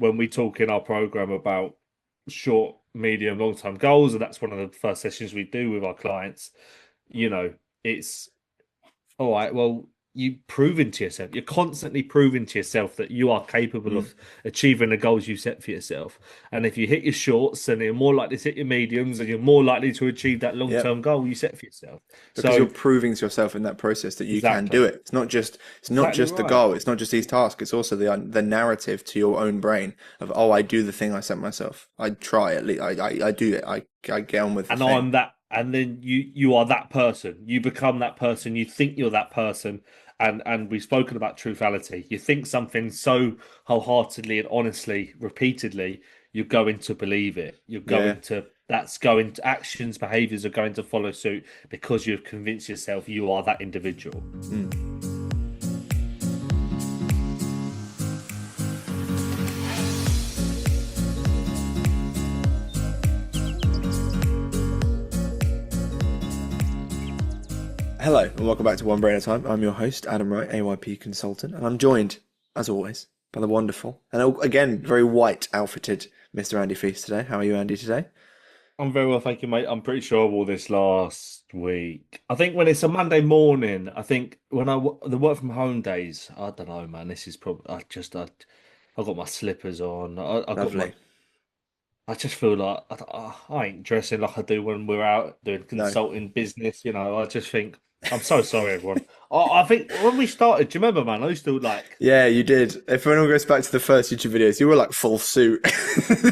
when we talk in our program about short, medium, long-term goals, and that's one of the first sessions we do with our clients, you know, it's all right, well, you proving to yourself, you're constantly proving to yourself that you are capable Mm. of achieving the goals you set for yourself. And if you hit your shorts, then you're more likely to hit your mediums and you're more likely to achieve that Yep. long-term goal you set for yourself. Because you're So proving to yourself in that process that you can do exactly, it. It's not exactly just the right. goal. It's not just these tasks. It's also the narrative to your own brain of, oh, I do the thing I set myself. I try at least. I do it. I get on with the And thing. I'm that, and then you are that person. You become that person. You think you're that person. And we've spoken about truthality. You think something so wholeheartedly and honestly, repeatedly, you're going to believe it. You're Yeah. going to that's going to actions, behaviors are going to follow suit because you've convinced yourself you are that individual. Mm. Hello and welcome back to One Brain at a Time. I'm your host, Adam Wright, AYP consultant, and I'm joined, as always, by the wonderful and again very white outfitted Mr. Andy Feist today. How are you, Andy, today? I'm very well, thank you, mate. I'm pretty sure of all this last week. I think when it's a Monday morning, I think when the work from home days, I don't know, man. This is probably I got my slippers on. I got my. Lovely. I just feel like I ain't dressing like I do when we're out doing No. consulting business. I just think I'm so sorry, everyone. I think when we started, do you remember, man? I used to like, Yeah, you did. If anyone goes back to the first YouTube videos, you were like full suit,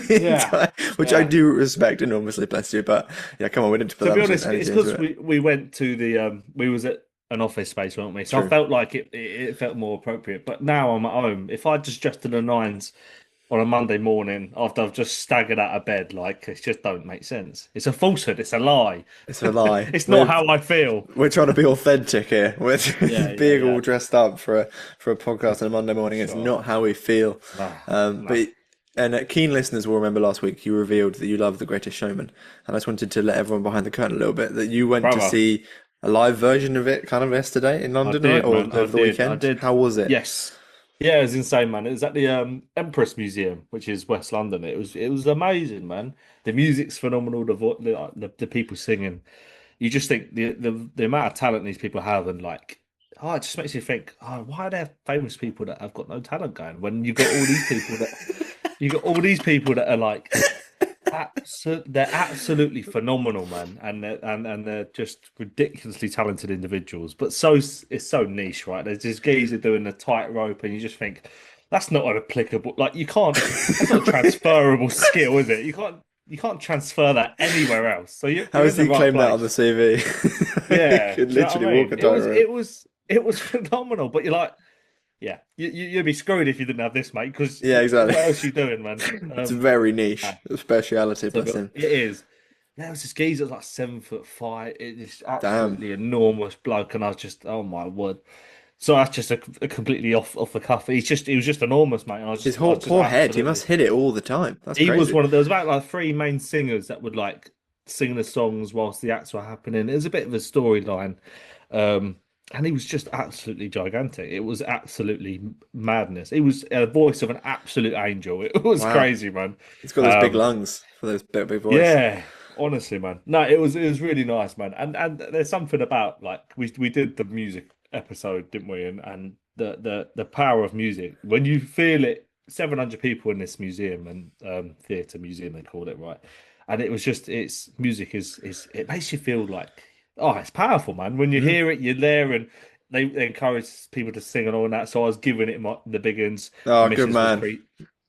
yeah, which I yeah. do respect enormously, bless you. But yeah, come on, we didn't put To that be much honest, it's energy into because it. we went to the we was at an office space, weren't we? So I True. felt like it felt more appropriate. But now I'm at home. If I just dressed to the nines on a Monday morning after I've just staggered out of bed, like it just don't make sense. It's a falsehood. It's a lie. It's a lie. It's not how I feel. We're trying to be authentic here. We're Yeah, yeah, being all yeah. dressed up for a podcast on a Monday morning. It's Sure. not how we feel. Nah, nah. But and keen listeners will remember last week you revealed that you love The Greatest Showman, and I just wanted to let everyone behind the curtain a little bit that you went to Brother, see a live version of it kind of yesterday in I London, right? did, Or man. I over the did. I weekend. did. How was it? Yes. Yeah, it was insane, man. It was at the Empress Museum, which is West London. It was amazing, man. The music's phenomenal. The people singing. You just think the amount of talent these people have, and like, oh, it just makes you think, oh, why are there famous people that have got no talent going when you got all these people that are like they're absolutely phenomenal, man, and they're just ridiculously talented individuals. But it's so niche, right? There's this geezer doing the tightrope, and you just think that's not an applicable. Like you can't. That's not a transferable skill, is it? You can't transfer that anywhere else. So How you're has in the he right claimed that on the place. CV? He Yeah, could do you know literally what I walk mean? a It was tightrope. it was it was phenomenal. But you're like, yeah, you'd be screwed if you didn't have this, mate. Because Yeah, exactly. what else are you doing, man? It's very niche Nah. speciality, bless So him. it is. There was this geezer like 7'5". It is Damn. absolutely enormous bloke, and I was just, oh my word. So that's just a completely off the cuff. He was just enormous, mate. And His I was whole just poor head, he absolutely. must hit it all the time. That's He was crazy. one of there was about like three main singers that would like sing the songs whilst the acts were happening. It was a bit of a storyline, um, and he was just absolutely gigantic. It was absolutely madness. He was a voice of an absolute angel. It was Wow. crazy, man. He's got those big Um, lungs for those big voice. Yeah, honestly, man. No, it was really nice, man. And there's something about like we did the music episode, didn't we? And the power of music when you feel it. 700 people in this museum and theatre museum they call it, right? And it was just it's music is it makes you feel like oh it's powerful, man. When you Mm. hear it, you're there, and they encourage people to sing and all that. So I was giving it the big uns. The Oh, good missus was man. pre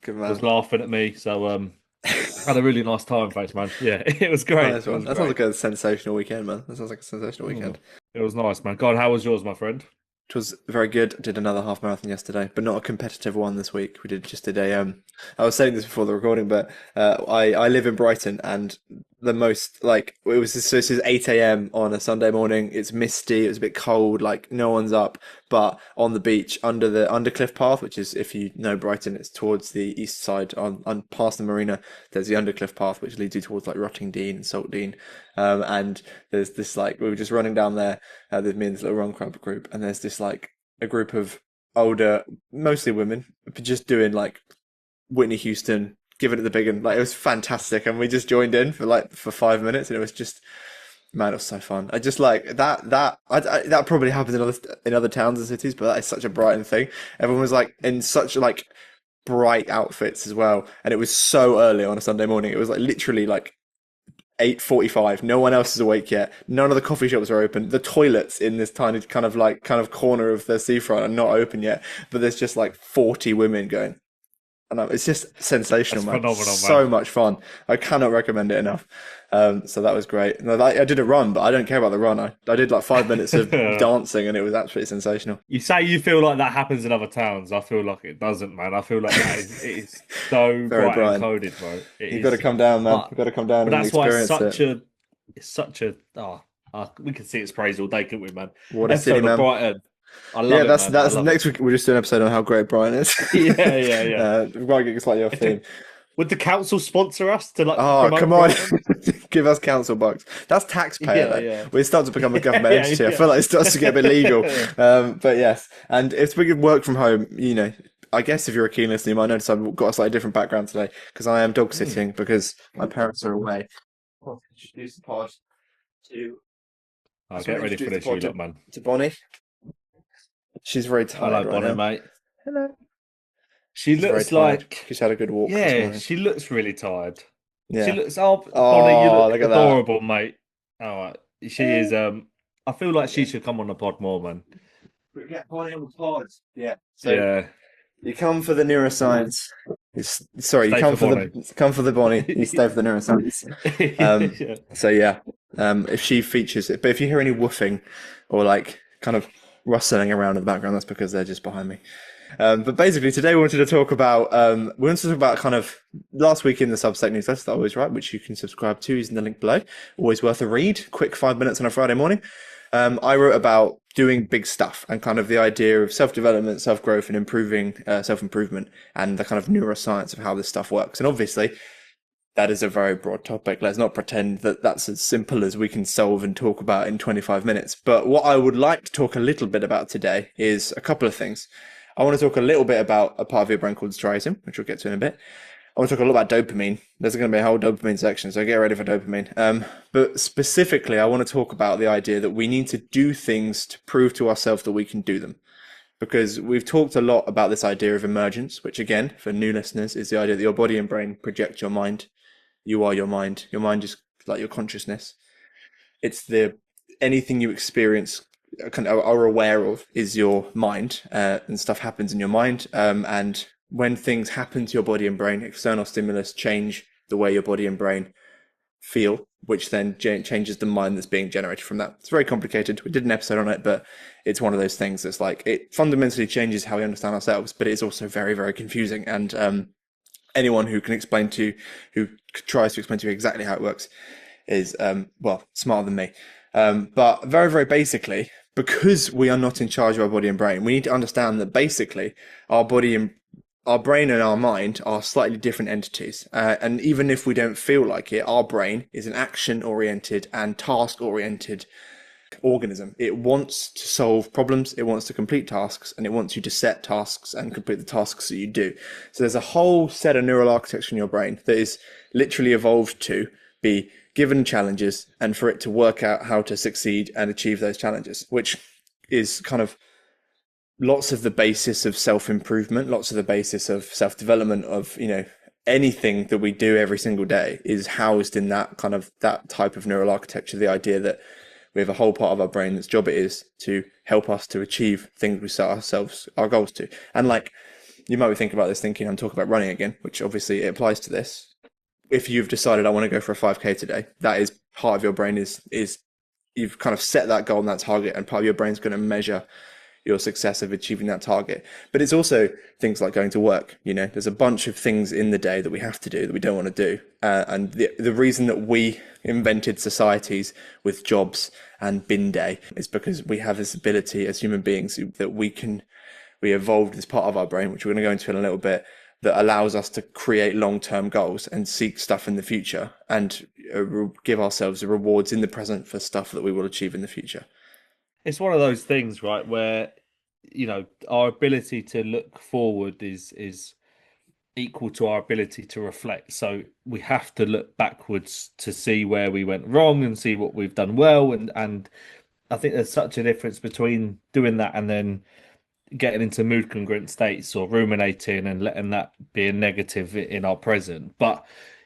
Good was man. laughing at me, so had a really nice time, thanks, man. Yeah, it was great. Nice It one. was That sounds great. like a sensational weekend, man. That sounds like a sensational Mm. weekend. It was nice, man. God, how was yours, my friend? It was very good. Did another half marathon yesterday, but not a competitive one this week. We did just did a I was saying this before the recording, but I live in Brighton, and the most like it was so this is 8 a.m. on a Sunday morning. It's misty. It was a bit cold. Like no one's up, but on the beach under the Undercliff path, which is if you know Brighton, it's towards the east side on past the marina. There's the Undercliff path, which leads you towards like Rottingdean and Saltdean, and there's this like we were just running down there with me and this little run club group, and there's this like a group of older, mostly women, just doing like Whitney Houston, give it the big one. Like it was fantastic, and we just joined in for 5 minutes, and it was just man, it was so fun. I just like that probably happens in other towns and cities, but that is such a Brighton thing. Everyone was like in such like bright outfits as well, and it was so early on a Sunday morning. It was like literally like 8:45. No one else is awake yet. None of the coffee shops are open. The toilets in this tiny kind of corner of the seafront are not open yet. But there's just like 40 women going. And it's just sensational, That's man. phenomenal, man. So much fun. I cannot recommend it enough. So that was great. No, I did a run, but I don't care about the run. I did like 5 minutes of dancing, and it was absolutely sensational. You say you feel like that happens in other towns. I feel like it doesn't, man. I feel like it is so Very bright and Brian. coded, bro. It You've got to is. come down, man. But You've got to come down but and that's why experience it. it's such a we can see its praise all day, couldn't we, man? What a city, Episode of man. Brighton. I Yeah, love it, that's man. I that's love it. next week. We're just doing an episode on how great Brian is. Yeah, yeah, yeah. We might get slightly off theme. Would the council sponsor us to like Oh, promote come on. Brighton? Give us council bucks. That's taxpayer Yeah, then. yeah. We start to become a government Yeah, entity. I yeah. feel like it starts to get a bit legal. But yes. And if we could work from home, I guess if you're a keen listener, you might notice I've got a slightly different background today because I am dog sitting because my parents are away. I'll introduce the pod to, I'll get ready for this, you lot, man. to Bonnie. She's very tired Hello, right Bonnie, now. mate. Hello. She She's very looks tired. like, She's had a good walk this yeah, morning. she looks really tired. She Yeah. looks, oh, Bonnie, you Oh, look look at that. adorable, mate. All right. She is, I feel like she should come on the pod more, man. We get Bonnie on the pod. Yeah. So Yeah. you come for the neuroscience. Sorry, you Stay come for for Bonnie. the Bonnie. You stay for the neuroscience. Yeah. So yeah, if she features it, but if you hear any woofing or like kind of rustling around in the background, that's because they're just behind me. But basically, today we wanted to talk about kind of last week in the Substack newsletter that I always write, which you can subscribe to using the link below. Always worth a read. Quick 5 minutes on a Friday morning. I wrote about doing big stuff and kind of the idea of self-development, self-growth, and improving self-improvement, and the kind of neuroscience of how this stuff works. And obviously, that is a very broad topic. Let's not pretend that that's as simple as we can solve and talk about in 25 minutes. But what I would like to talk a little bit about today is a couple of things. I want to talk a little bit about a part of your brain called striatum, which we'll get to in a bit. I want to talk a lot about dopamine. There's going to be a whole dopamine section, so get ready for dopamine. But specifically, I want to talk about the idea that we need to do things to prove to ourselves that we can do them. Because we've talked a lot about this idea of emergence, which again, for new listeners, is the idea that your body and brain project your mind. You are your mind. Your mind is like your consciousness. It's anything you experience are aware of is your mind, and stuff happens in your mind. And when things happen to your body and brain, external stimulus change the way your body and brain feel, which then changes the mind that's being generated from that. It's very complicated. We did an episode on it, but it's one of those things that's like, it fundamentally changes how we understand ourselves, but it's also very, very confusing. And anyone who tries to explain to you exactly how it works is, smarter than me. But very, very basically, because we are not in charge of our body and brain, we need to understand that basically our brain and our mind are slightly different entities. And even if we don't feel like it, our brain is an action-oriented and task-oriented organism. It wants to solve problems, it wants to complete tasks, and it wants you to set tasks and complete the tasks that you do. So there's a whole set of neural architecture in your brain that is literally evolved to be given challenges and for it to work out how to succeed and achieve those challenges, which is kind of lots of the basis of self-improvement, lots of the basis of self-development of, anything that we do every single day is housed in that type of neural architecture. The idea that we have a whole part of our brain that's job it is to help us to achieve things we set our goals to. And like, you might be thinking about this thinking I'm talking about running again, which obviously it applies to this. If you've decided I want to go for a 5K today, that is part of your brain is you've kind of set that goal and that target, and part of your brain's going to measure your success of achieving that target. But it's also things like going to work. There's a bunch of things in the day that we have to do that we don't want to do. And the reason that we invented societies with jobs and bin day is because we have this ability as human beings that we evolved this part of our brain, which we're going to go into in a little bit, that allows us to create long-term goals and seek stuff in the future and give ourselves rewards in the present for stuff that we will achieve in the future. It's one of those things, right, where our ability to look forward is equal to our ability to reflect. So we have to look backwards to see where we went wrong and see what we've done well. And I think there's such a difference between doing that and then getting into mood congruent states or ruminating and letting that be a negative in our present. But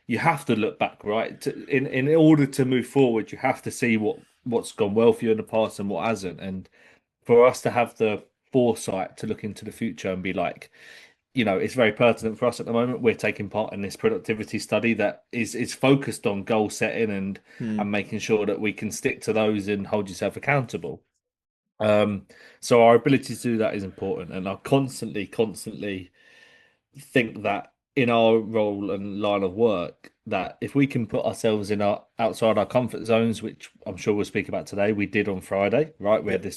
you have to look back, right? In order to move forward, you have to see what's gone well for you in the past and what hasn't. And for us to have the foresight to look into the future and be like, it's very pertinent for us at the moment. We're taking part in this productivity study that is focused on goal setting and Mm, making sure that we can stick to those and hold yourself accountable. Um, so our ability to do that is important, and I constantly think that in our role and line of work, that if we can put ourselves in our outside our comfort zones, which I'm sure we'll speak about today, we did on Friday, right? We had yep.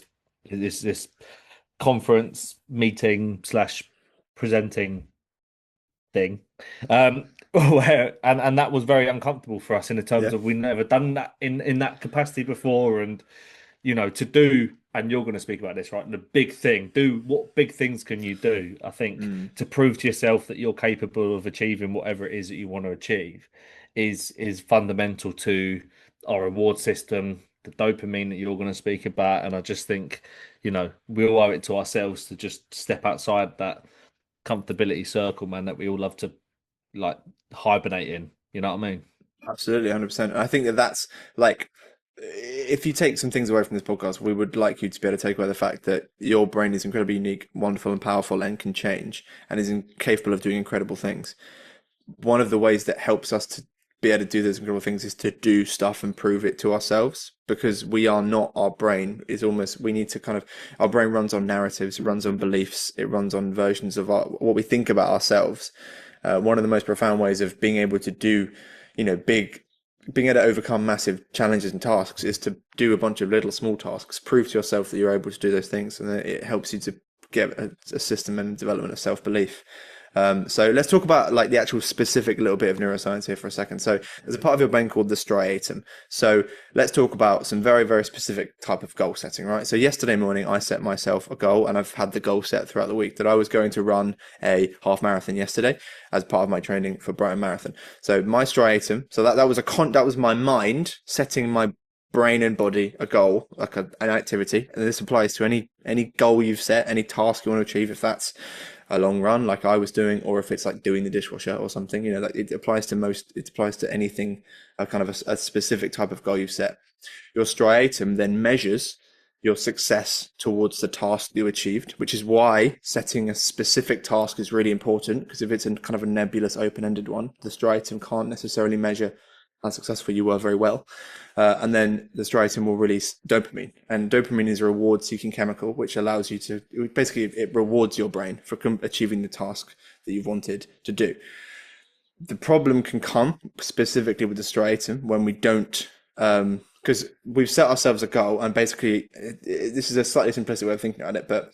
this conference meeting slash presenting thing, where and that was very uncomfortable for us in the terms Yeah. of we've never done that in that capacity before, and to do, and you're going to speak about this, right? The big thing, do what big things can you do? I think Mm, to prove to yourself that you're capable of achieving whatever it is that you want to achieve is fundamental to our reward system, the dopamine that you're going to speak about. And I just think, we all owe it to ourselves to just step outside that comfortability circle, man, that we all love to like hibernate in. You know what I mean? absolutely, 100%. I think that that's like, if you take some things away from this podcast, we would like you to be able to take away the fact that your brain is incredibly unique, wonderful, and powerful, and can change, and is capable of doing incredible things. One of the ways that helps us to be able to do those incredible things is to do stuff and prove it to ourselves, because we are not our brain. Is almost, we need to kind of, our brain runs on narratives, it runs on beliefs, it runs on versions of what we think about ourselves. One of the most profound ways of being able to do, big, being able to overcome massive challenges and tasks is to do a bunch of little small tasks, prove to yourself that you're able to do those things, and then it helps you to get a system and development of self-belief. So let's talk about like the actual specific little bit of neuroscience here for a second. So there's a part of your brain called the striatum. So let's talk about some very, very specific type of goal setting, right? So yesterday morning, I set myself a goal, and I've had the goal set throughout the week that I was going to run a half marathon yesterday as part of my training for Brighton Marathon. So my striatum, so that was that was my mind setting my brain and body a goal, like an activity, and this applies to any goal you've set, any task you want to achieve, if that's a long run like I was doing, or if it's like doing the dishwasher or something, like it applies to anything, a kind of a specific type of goal you've set. Your striatum then measures your success towards the task you achieved, which is why setting a specific task is really important, because if it's a kind of a nebulous open-ended one, the striatum can't necessarily measure how successful you were very well. And then the striatum will release dopamine, and dopamine is a reward-seeking chemical, which allows you to basically, it rewards your brain for achieving the task that you've wanted to do. The problem can come specifically with the striatum when we don't, because we've set ourselves a goal, and basically, this is a slightly simplistic way of thinking about it, but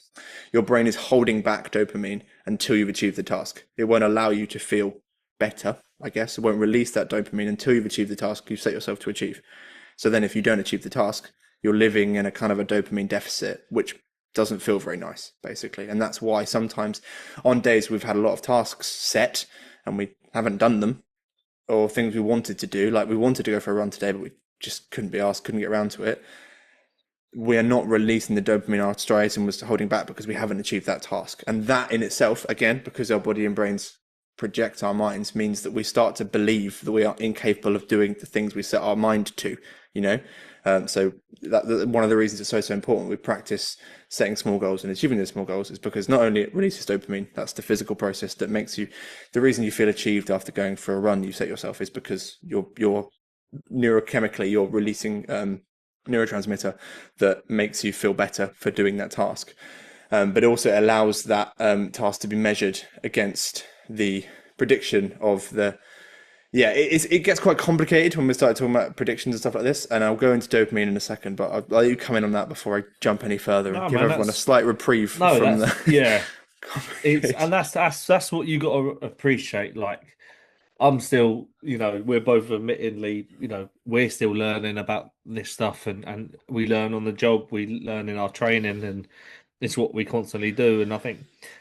your brain is holding back dopamine until you've achieved the task. It won't allow you to feel better, I guess. It won't release that dopamine until you've achieved the task you've set yourself to achieve. So then if you don't achieve the task, you're living in a kind of a dopamine deficit, which doesn't feel very nice, basically. And that's why sometimes on days we've had a lot of tasks set and we haven't done them, or things we wanted to do, like we wanted to go for a run today, but we just couldn't be asked, couldn't get around to it. We are not releasing the dopamine our striatum was holding back because we haven't achieved that task. And that in itself, again, because our body and brains project our minds, means that we start to believe that we are incapable of doing the things we set our mind to, you know? So that one of the reasons it's so important we practice setting small goals and achieving those small goals is because not only it releases dopamine, that's the physical process that makes you, the reason you feel achieved after going for a run you set yourself is because you're neurochemically, you're releasing neurotransmitter that makes you feel better for doing that task. But also it allows that task to be measured against the prediction of the, it gets quite complicated when we start talking about predictions and stuff like this, and I'll go into dopamine in a second, but I'll let you come in on that before I jump any further and No, give man, everyone a that's slight reprieve no, from that's the yeah. It's complication. and that's what you got to appreciate. Like I'm still, we're both admittedly, we're still learning about this stuff, and we learn on the job, we learn in our training, and it's what we constantly do. And I think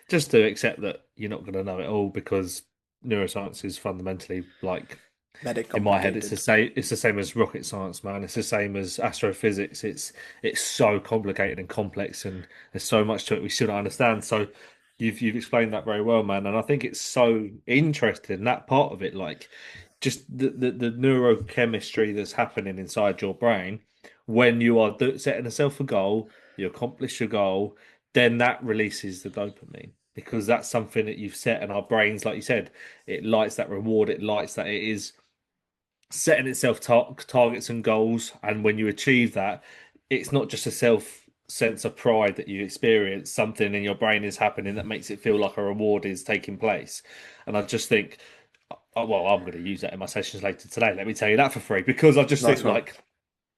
just to accept that you're not going to know it all because neuroscience is fundamentally like, Made in my head, it's the complicated. same. It's the same as rocket science, man. It's the same as astrophysics. It's so complicated and complex, and there's so much to it we still don't understand. So you've explained that very well, man. And I think it's so interesting that part of it, like just the neurochemistry that's happening inside your brain when you are setting yourself a goal, you accomplish your goal, then that releases the dopamine. Because that's something that you've set, and our brains, like you said, it likes that reward. It likes that it is setting itself targets and goals, and when you achieve that, it's not just a self sense of pride that you experience. Something in your brain is happening that makes it feel like a reward is taking place. And I just think, well, I'm going to use that in my sessions later today. Let me tell you that for free, because I just Nice think one. like,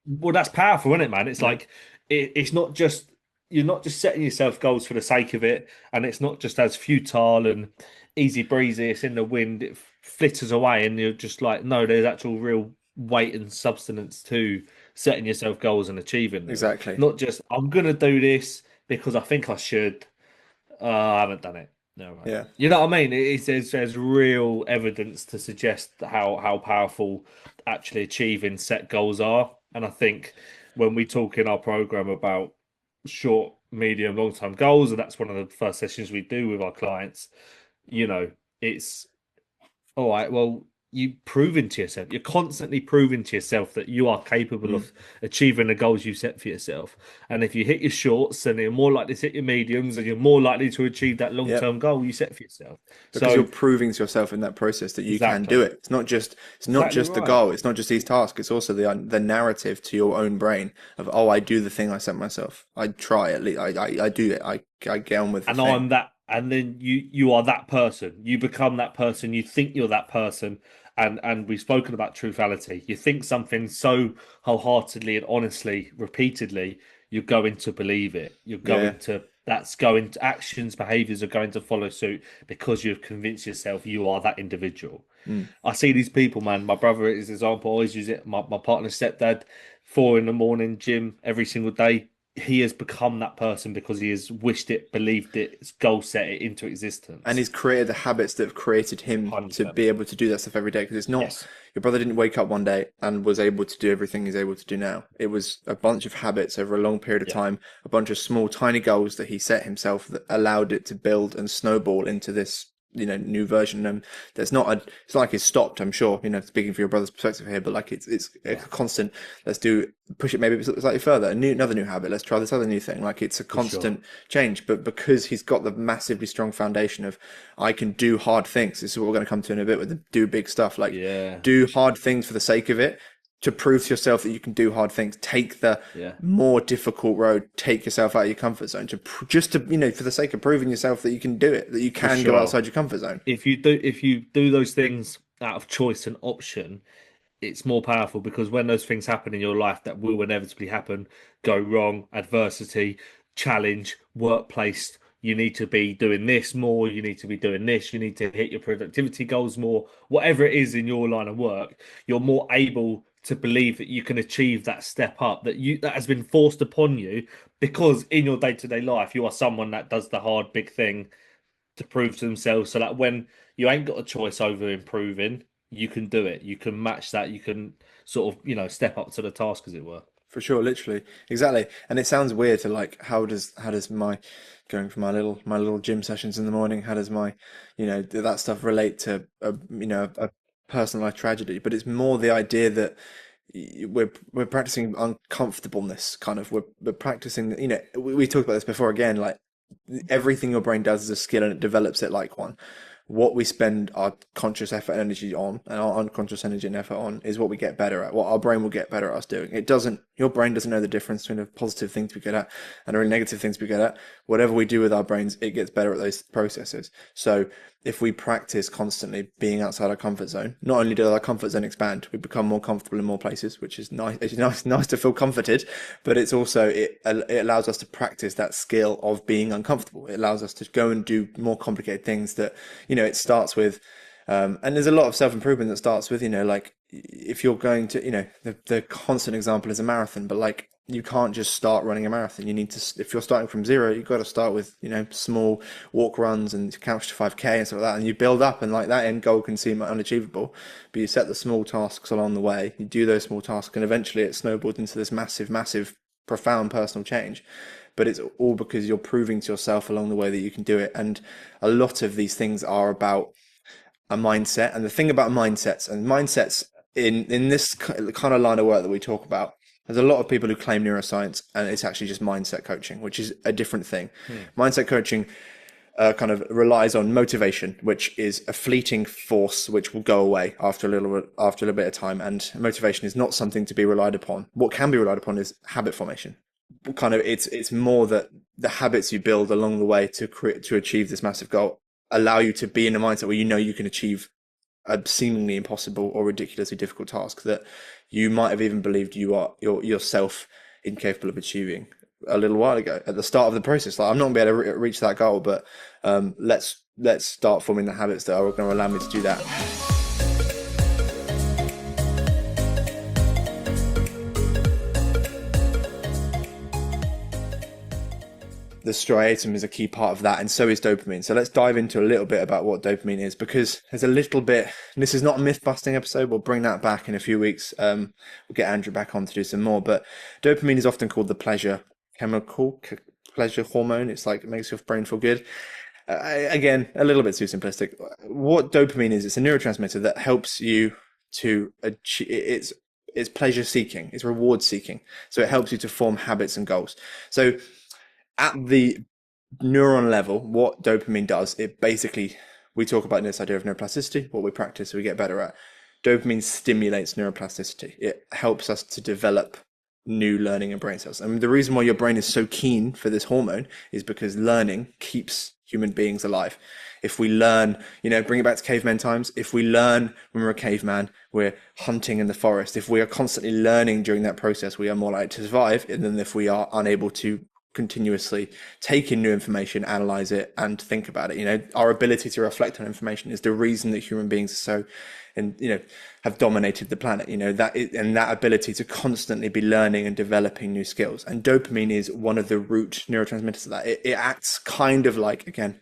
well, that's powerful, isn't it, man? It's Yeah. like it's not just, you're not just setting yourself goals for the sake of it, and it's not just as futile and easy breezy. It's in the wind, it flitters away, and you're just like, no, there's actual real weight and substance to setting yourself goals and achieving them. Exactly. Not just I'm gonna do this because I think I should. I haven't done it. No, right. Yeah. You know what I mean? There's real evidence to suggest how powerful actually achieving set goals are. And I think when we talk in our program about short, medium, long term goals, and that's one of the first sessions we do with our clients, you know, it's all right, well, you proving to yourself, you're constantly proving to yourself that you are capable Mm. of achieving the goals you set for yourself. And if you hit your shorts, then you're more likely to hit your mediums, and you're more likely to achieve that Yep. long-term goal you set for yourself. Because you're So proving to yourself in that process that you can do exactly, it. It's not exactly just the right. goal. It's not just these tasks. It's also the narrative to your own brain of, oh, I do the thing I set myself. I try at least. I do it. I get on with the And thing. I'm that, and then you are that person. You become that person. You think you're that person, and we've spoken about truthality. You think something so wholeheartedly and honestly, repeatedly, you're going to believe it. You're Yeah. going to That's going to, actions, behaviors are going to follow suit because you've convinced yourself you are that individual. Mm. I see these people, man. My brother is an example. I always use it. My partner's stepdad, 4 in the morning, gym every single day. He has become that person because he has wished it, believed it, goal set it into And existence. he's created the habits that have created him to 100%. be able to do that stuff every day. Because it's not, Yes. your brother didn't wake up one day and was able to do everything he's able to do now. It was a bunch of habits over a long period of Yeah. time, a bunch of small, tiny goals that he set himself that allowed it to build and snowball into this, new version. And there's not a, it's not like it's stopped, I'm sure, speaking for your brother's perspective here, but like it's a Yeah. constant, let's do, push it maybe slightly further, another new habit, let's try this other new thing. Like it's a For sure. constant change, but because he's got the massively strong foundation of, I can do hard things. This is what we're going to come to in a bit with the do big stuff. Like Yeah. do hard things for the sake of it, to prove to yourself that you can do hard things. Take the Yeah. more difficult road. Take yourself out of your comfort zone just to for the sake of proving yourself that you can do it, that you For can go sure. outside your comfort zone. If you do those things out of choice and option, it's more powerful because when those things happen in your life that will inevitably happen, go wrong, adversity, challenge, workplace, you need to be doing this more, you need to be doing this, you need to hit your productivity goals more, whatever it is in your line of work, you're more able to believe that you can achieve that step up that has been forced upon you because in your day-to-day life you are someone that does the hard big thing to prove to themselves so that when you ain't got a choice over improving, you can do it. You can match that. You can sort of, step up to the task, as it were. For sure, literally, exactly. And it sounds weird to like, how does my going for my little gym sessions in the morning? How does my, that stuff relate to a personalized tragedy? But it's more the idea that we're practicing uncomfortableness, kind of. We're practicing. We talked about this before. Again, like everything your brain does is a skill, and it develops it like one. What we spend our conscious effort and energy on and our unconscious energy and effort on is what we get better at, what our brain will get better at us doing. Your brain doesn't know the difference between a positive thing to be good at and a negative thing to be good at. Whatever we do with our brains, it gets better at those processes. So if we practice constantly being outside our comfort zone, not only does our comfort zone expand, we become more comfortable in more places, which is nice. It's nice to feel comforted, but it's also, it allows us to practice that skill of being uncomfortable. It allows us to go and do more complicated things that, it starts with, and there's a lot of self-improvement that starts with, like if you're going to, the constant example is a marathon, but like you can't just start running a marathon. You need to, if you're starting from zero, you've got to start with, small walk runs and couch to 5K and stuff like that. And you build up, and like that end goal can seem unachievable, but you set the small tasks along the way. You do those small tasks, and eventually it snowballs into this massive, massive, profound personal change. But it's all because you're proving to yourself along the way that you can do it. And a lot of these things are about a mindset. And the thing about mindsets in this kind of line of work that we talk about, there's a lot of people who claim neuroscience, and it's actually just mindset coaching, which is a different thing. Mindset coaching kind of relies on motivation, which is a fleeting force which will go away after a little bit of time. And motivation is not something to be relied upon. What can be relied upon is habit formation. Kind of, it's more that the habits you build along the way to achieve this massive goal allow you to be in a mindset where you can achieve a seemingly impossible or ridiculously difficult task that you might have even believed you're yourself incapable of achieving a little while ago at the start of the process. Like, I'm not going to be able to reach that goal, but let's start forming the habits that are going to allow me to do that. The striatum is a key part of that, and so is dopamine. So let's dive into a little bit about what dopamine is, because there's a little bit, and this is not a myth-busting episode, we'll bring that back in a few weeks. We'll get Andrew back on to do some more, but dopamine is often called the pleasure pleasure hormone. It's like, it makes your brain feel good. Again, a little bit too simplistic. What dopamine is, it's a neurotransmitter that helps you to achieve, it's pleasure seeking, it's reward seeking. So it helps you to form habits and goals. So at the neuron level, what dopamine does, it basically, we talk about this idea of neuroplasticity, what we practice, we get better at. Dopamine stimulates neuroplasticity. It helps us to develop new learning and brain cells. And the reason why your brain is so keen for this hormone is because learning keeps human beings alive. If we learn, bring it back to caveman times, if we learn when we're a caveman, we're hunting in the forest. If we are constantly learning during that process, we are more likely to survive than if we are unable to continuously take in new information, analyze it, and think about it. Our ability to reflect on information is the reason that human beings are so, and have dominated the planet. That ability to constantly be learning and developing new skills. And dopamine is one of the root neurotransmitters of that. It acts kind of like, again,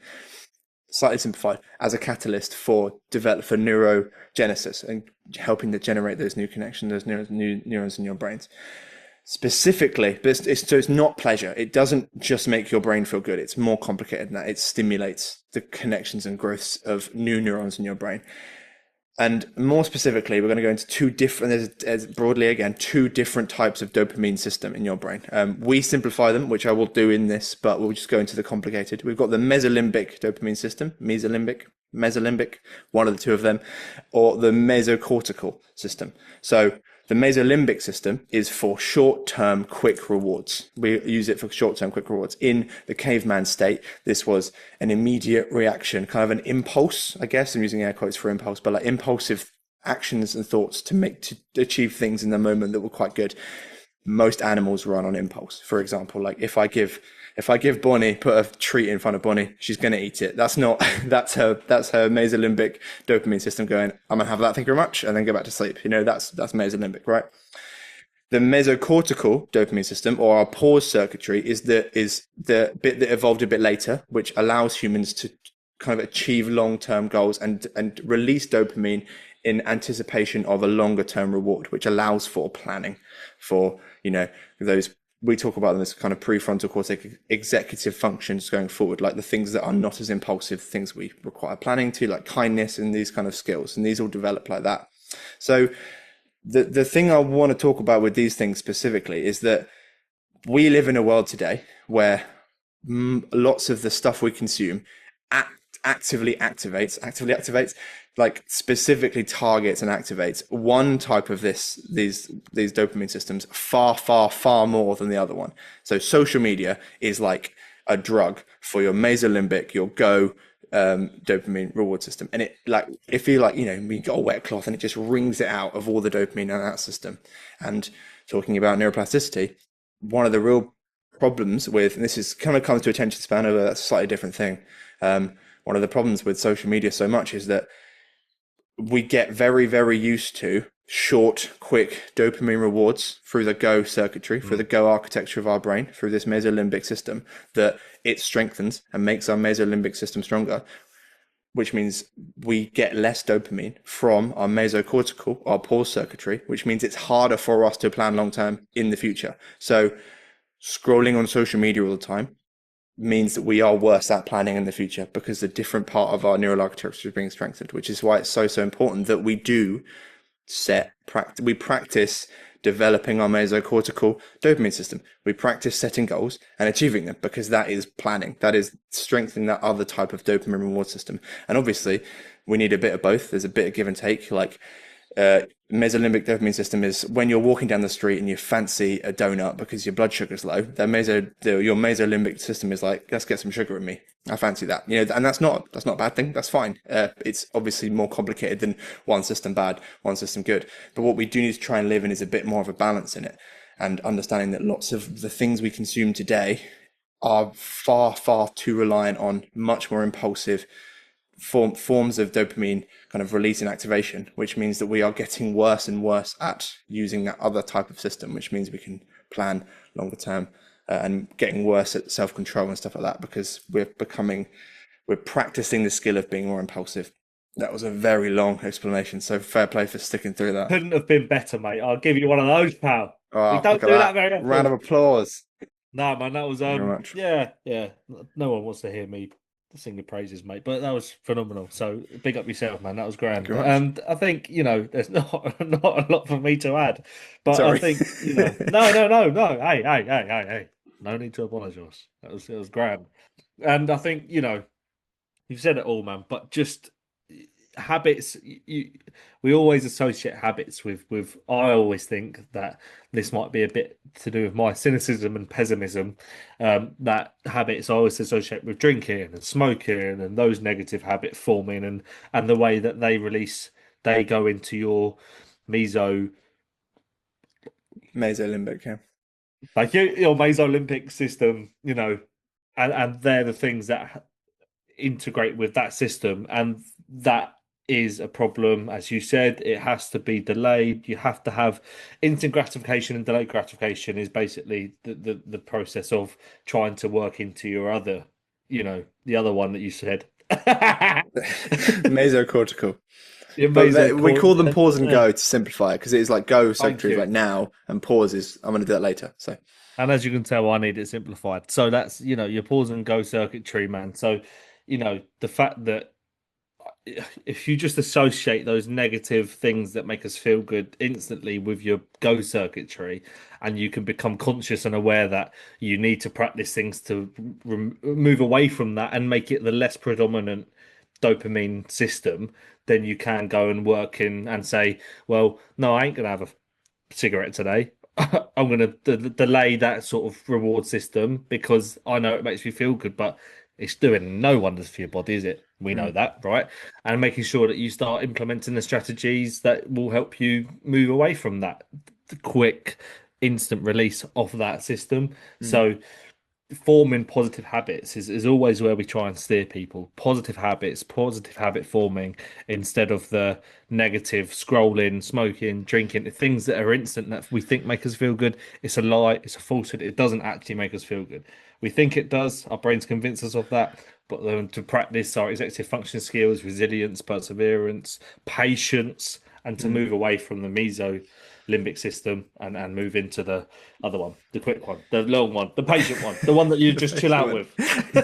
slightly simplified, as a catalyst for neurogenesis and helping to generate those new connections, those new neurons in your brains. Specifically, but it's not pleasure. It doesn't just make your brain feel good. It's more complicated than that. It stimulates the connections and growths of new neurons in your brain. And more specifically, we're going to go into two different types of dopamine system in your brain. We simplify them, which I will do in this, but we'll just go into the complicated. We've got the mesolimbic dopamine system, mesolimbic, one of the two of them, or the mesocortical system. So the mesolimbic system is for short-term quick rewards. We use it for short-term quick rewards. In the caveman state, this was an immediate reaction, kind of an impulse, I guess. I'm using air quotes for impulse, but like impulsive actions and thoughts to achieve things in the moment that were quite good. Most animals run on impulse. For example, like if I give Bonnie, put a treat in front of Bonnie, she's going to eat it. That's her mesolimbic dopamine system going, I'm going to have that, thank you very much, and then go back to sleep. That's mesolimbic, right? The mesocortical dopamine system, or our pause circuitry, is the bit that evolved a bit later, which allows humans to kind of achieve long-term goals and release dopamine in anticipation of a longer-term reward, which allows for planning, for those, we talk about them as kind of prefrontal cortex executive functions going forward, like the things that are not as impulsive, things we require planning to, like kindness and these kind of skills, and these all develop like that. So the thing I want to talk about with these things specifically is that we live in a world today where lots of the stuff we consume actively activates, like specifically targets and activates one type of these dopamine systems far more than the other one. So social media is like a drug for your mesolimbic, your dopamine reward system. And if you we got a wet cloth and it just wrings it out of all the dopamine in that system. And talking about neuroplasticity, one of the real problems with, and this is kind of comes to attention span, although that's a slightly different thing. One of the problems with social media so much is that we get very, very used to short, quick dopamine rewards through the Go circuitry, through the Mm. Go architecture of our brain, through this mesolimbic system, that it strengthens and makes our mesolimbic system stronger, which means we get less dopamine from our mesocortical, our pause circuitry, which means it's harder for us to plan long term in the future. So scrolling on social media all the time means that we are worse at planning in the future because the different part of our neural architecture is being strengthened, which is why it's so important that we do we practice developing our mesocortical dopamine system. We practice setting goals and achieving them because that is planning. That is strengthening that other type of dopamine reward system. And obviously, we need a bit of both. There's a bit of give and take. Like mesolimbic dopamine system is when you're walking down the street and you fancy a donut because your blood sugar's low. Your mesolimbic system is like, let's get some sugar in me. I fancy that, and that's not a bad thing. That's fine. It's obviously more complicated than one system bad, one system good. But what we do need to try and live in is a bit more of a balance in it, and understanding that lots of the things we consume today are far, far too reliant on much more impulsive forms of dopamine kind of release and activation, which means that we are getting worse and worse at using that other type of system, which means we can plan longer term, and getting worse at self-control and stuff like that because we're practicing the skill of being more impulsive. That was a very long explanation, so fair play for sticking through that. Couldn't have been better, mate. I'll give you one of those, pal. We Oh, don't look at do that that. very Round of often. applause. No, man, that was Thank you very much. yeah, yeah. No one wants to hear me sing your praises, mate. But that was phenomenal. So big up yourself, man. That was Thank grand. you very much. And I think, there's not a lot for me to add. But I Sorry. think, no. Hey. No need to apologise. It was grand. And I think, you've said it all, man. But just habits, we always associate habits with. I always think that this might be a bit to do with my cynicism and pessimism. That habits I always associate with drinking and smoking and those negative habit forming and the way that they go into your meso Mesolimbic, yeah. like your mesolimbic system, and they're the things that integrate with that system, and that is a problem. As you said, it has to be delayed. You have to have instant gratification, and delayed gratification is basically the process of trying to work into your other, the other one that you said. Mesocortical. Your But we call them pause and yeah, go to simplify it because it is like go thank secretary is you. like now and pause is I'm going to do that later. So And as you can tell, I need it simplified. So that's, your pause and go circuitry, man. So, the fact that if you just associate those negative things that make us feel good instantly with your go circuitry, and you can become conscious and aware that you need to practice things to move away from that and make it the less predominant dopamine system, then you can go and work in and say, well, no, I ain't gonna have a cigarette today. I'm going to delay that sort of reward system because I know it makes me feel good, but it's doing no wonders for your body, is it? We know mm, that, right? And making sure that you start implementing the strategies that will help you move away from that quick, instant release of that system. mm, So forming positive habits is always where we try and steer people. Positive habits, positive habit forming instead of the negative scrolling, smoking, drinking, the things that are instant that we think make us feel good. It's a lie, it's a falsehood. It doesn't actually make us feel good. We think it does, our brains convince us of that. But then to practice our executive function skills, resilience, perseverance, patience, and to mm. move away from the limbic system and move into the other one, the quick one, the long one, the patient one, the one that you The just chill out measurement, with.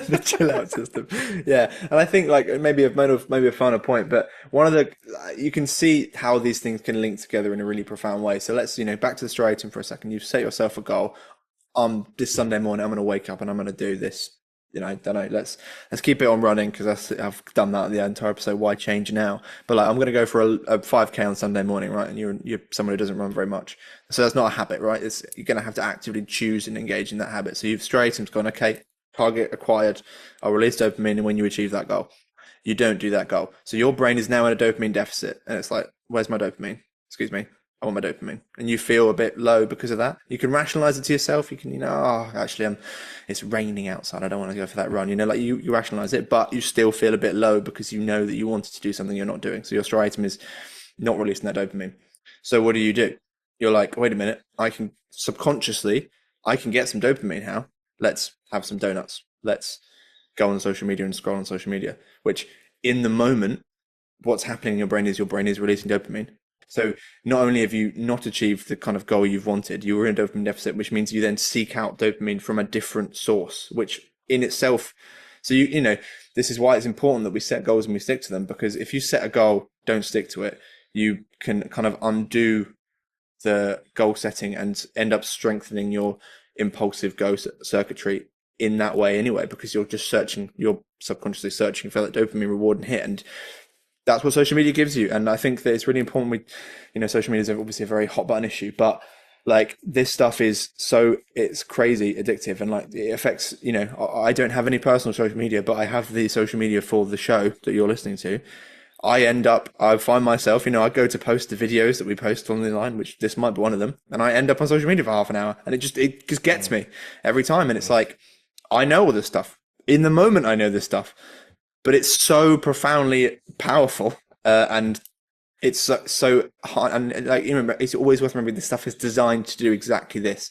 the chill out system. Yeah, and I think like maybe a final point, but one of the you can see how these things can link together in a really profound way. So let's back to the striatum for a second. You set yourself a goal. This Sunday morning, I'm going to wake up and I'm going to do this. Don't know. Let's keep it on running because I've done that the entire episode. Why change now? But like, I'm going to go for a 5K on Sunday morning, right? And you're someone who doesn't run very much, so that's not a habit, right? You're going to have to actively choose and engage in that habit. So you've straight and gone, okay, target acquired. I'll release dopamine, and when you achieve that goal, you don't do that goal. So your brain is now in a dopamine deficit, and it's like, where's my dopamine? Excuse me. I want my dopamine, and you feel a bit low because of that. You can rationalize it to yourself. You can, actually, it's raining outside. I don't want to go for that run. Like you rationalize it, but you still feel a bit low because you know that you wanted to do something you're not doing. So your striatum is not releasing that dopamine. So what do? You're like, wait a minute, I can subconsciously, I can get some dopamine now. Let's have some donuts. Let's go on social media and scroll on social media, which in the moment, what's happening in your brain is releasing dopamine. So not only have you not achieved the kind of goal you've wanted, you were in a dopamine deficit, which means you then seek out dopamine from a different source, which in itself, so you know, this is why it's important that we set goals and we stick to them, because if you set a goal, don't stick to it, you can kind of undo the goal setting and end up strengthening your impulsive goal circuitry in that way anyway, because you're subconsciously searching for that dopamine reward and hit. And that's what social media gives you. And I think that it's really important. Social media is obviously a very hot button issue, but like this stuff it's crazy addictive, and like it affects, I don't have any personal social media, but I have the social media for the show that you're listening to. I find myself, I go to post the videos that we post on the line, which this might be one of them, and I end up on social media for half an hour, and it just gets me every time. And it's like, I know all this stuff. In the moment, I know this stuff, but it's so profoundly powerful, and it's so hard. And like, remember, it's always worth remembering this stuff is designed to do exactly this.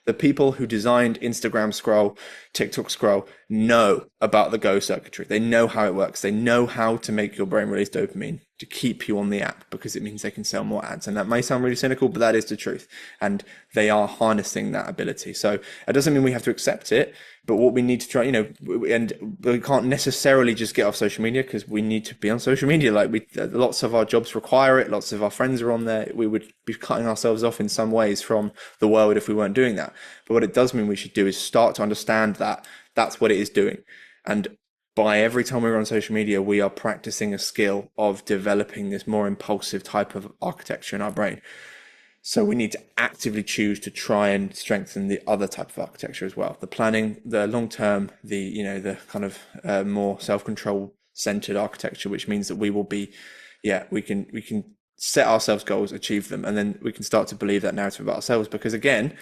The people who designed Instagram Scroll, TikTok Scroll know about the Go circuitry. They know how it works. They know how to make your brain release dopamine to keep you on the app, because it means they can sell more ads. And that may sound really cynical, but that is the truth. And they are harnessing that ability. So it doesn't mean we have to accept it, but what we need to try, and we can't necessarily just get off social media, because we need to be on social media. Like lots of our jobs require it. Lots of our friends are on there. We would be cutting ourselves off in some ways from the world if we weren't doing that. But what it does mean we should do is start to understand that that's what it is doing. And by every time we're on social media, we are practicing a skill of developing this more impulsive type of architecture in our brain. So we need to actively choose to try and strengthen the other type of architecture as well. The planning, the long-term, the kind of more self-control centered architecture, which means that we will be, we can set ourselves goals, achieve them, and then we can start to believe that narrative about ourselves. Because again,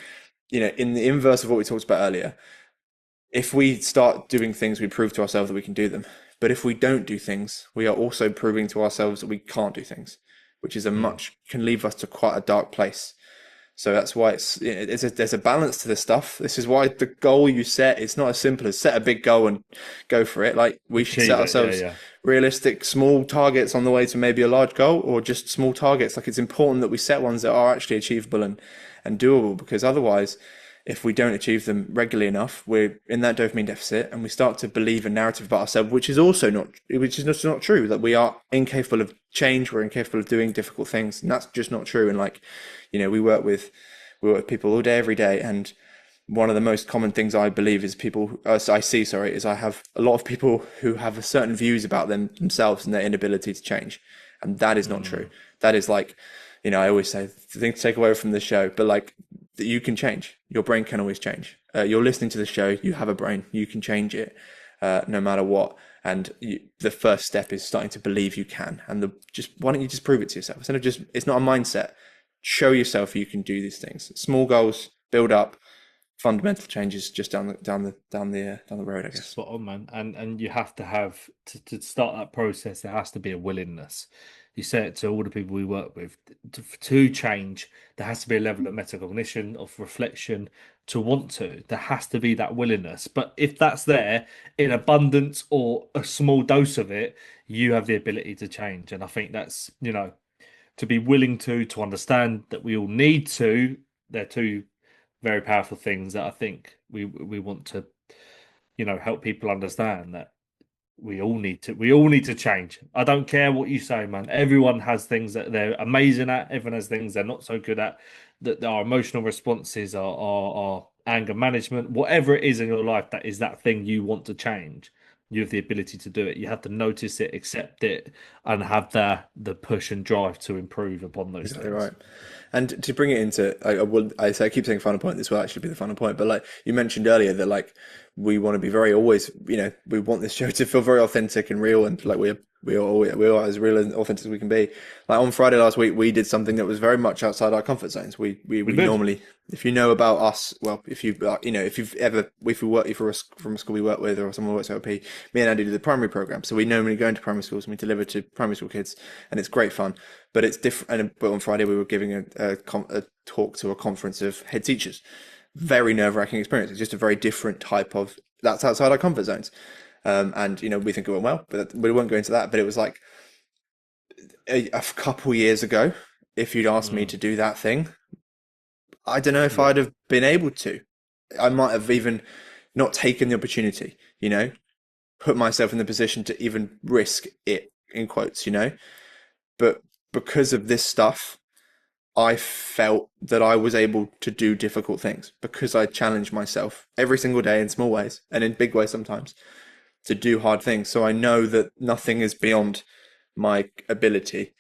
in the inverse of what we talked about earlier, if we start doing things, we prove to ourselves that we can do them. But if we don't do things, we are also proving to ourselves that we can't do things, which is can leave us to quite a dark place. So that's why there's a balance to this stuff. This is why the goal you set, it's not as simple as set a big goal and go for it. Like we should set ourselves realistic, small targets on the way to maybe a large goal, or just small targets. Like it's important that we set ones that are actually achievable and doable, because otherwise, if we don't achieve them regularly enough, we're in that dopamine deficit, and we start to believe a narrative about ourselves, which is just not true. That we are incapable of change, we're incapable of doing difficult things, and that's just not true. And like, we work with people all day, every day, and one of the most common things I believe is I have a lot of people who have certain views about themselves and their inability to change, and that is not true. That is like, I always say, things to take away from the show, but like, that you can change. Your brain can always change. You're listening to the show. You have a brain. You can change it, no matter what. And the first step is starting to believe you can. And why don't you just prove it to yourself? Instead of it's not a mindset. Show yourself you can do these things. Small goals, build up. Fundamental changes just down the road, I guess. Spot on, man. And you have to have to start that process. There has to be a willingness. You say it to all the people we work with, to change. There has to be a level of metacognition, of reflection, to want to. There has to be that willingness. But if that's there in abundance or a small dose of it, you have the ability to change. And I think that's, to be willing to understand that we all need to. They're two very powerful things that I think we want to, help people understand that we all need to change. I don't care what you say, man. Everyone has things that they're amazing at. Everyone has things they're not so good at. That our emotional responses are anger management, whatever it is in your life that is that thing you want to change. You have the ability to do it. You have to notice it, accept it, and have the push and drive to improve upon those Exactly things. right. And to bring it into, I keep saying final point. This will actually be the final point. But like you mentioned earlier, that like we want to be we want this show to feel very authentic and real, and like we're We are as real and authentic as we can be. Like on Friday last week, we did something that was very much outside our comfort zones. We We did. normally, if you know about us, well, if you if you've ever if we work if you're from a school we work with or someone who works at OP, me and Andy do the primary program. So we normally go into primary schools and we deliver to primary school kids, and it's great fun. But it's different. But on Friday we were giving a talk to a conference of head teachers. Very nerve-wracking experience. It's just a very different type of that's outside our comfort zones. And we think it went well, but we won't go into that. But it was like a couple years ago. If you'd asked me Mm, to do that thing, I don't know if yeah. I'd have been able to. I might have even not taken the opportunity, put myself in the position to even risk it in quotes, But because of this stuff, I felt that I was able to do difficult things because I challenged myself every single day in small ways and in big ways sometimes to do hard things. So I know that nothing is beyond my ability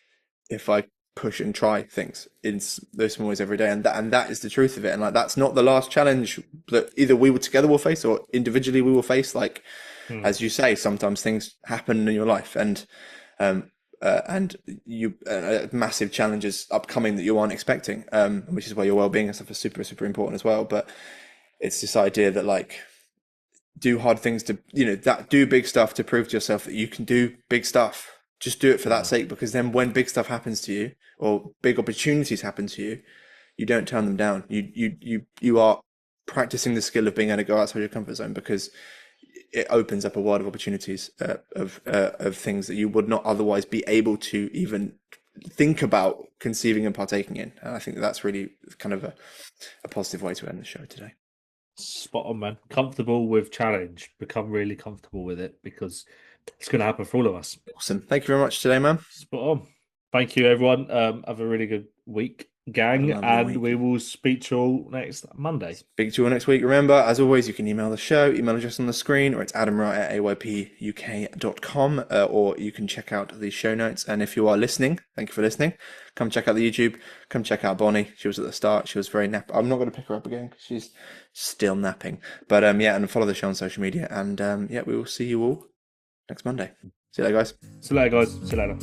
if I push and try things in those small ways every day. And that is the truth of it. And like that's not the last challenge that either we will together will face or individually we will face. Like Mm, as you say, sometimes things happen in your life, um, and you massive challenges upcoming that you aren't expecting, which is where your well-being and stuff is super super important as well. But it's this idea that like do hard things to that do big stuff to prove to yourself that you can do big stuff. Just do it for that mm. sake, because then when big stuff happens to you or big opportunities happen to you, you don't turn them down. You are practicing the skill of being able to go outside your comfort zone, because it opens up a world of opportunities, of things that you would not otherwise be able to even think about conceiving and partaking in. And I think that's really kind of a positive way to end the show today. Spot on, man. Comfortable with challenge. Become really comfortable with it because it's going to happen for all of us. Awesome. Thank you very much today, man. Spot on. Thank you, everyone. Have a really good week, Have a gang, lovely and we week. will speak to you all next Monday. Speak to you all next week. Remember, as always, you can email the show, email address on the screen, or it's adamwright@aypuk.com, or you can check out the show notes. And if you are listening, thank you for listening. Come check out the YouTube. Come check out Bonnie. She was at the start. She was very nap. I'm not going to pick her up again because she's still napping. But yeah, and follow the show on social media. And yeah, we will see you all next Monday. See you later, guys. See you later, guys. See you later.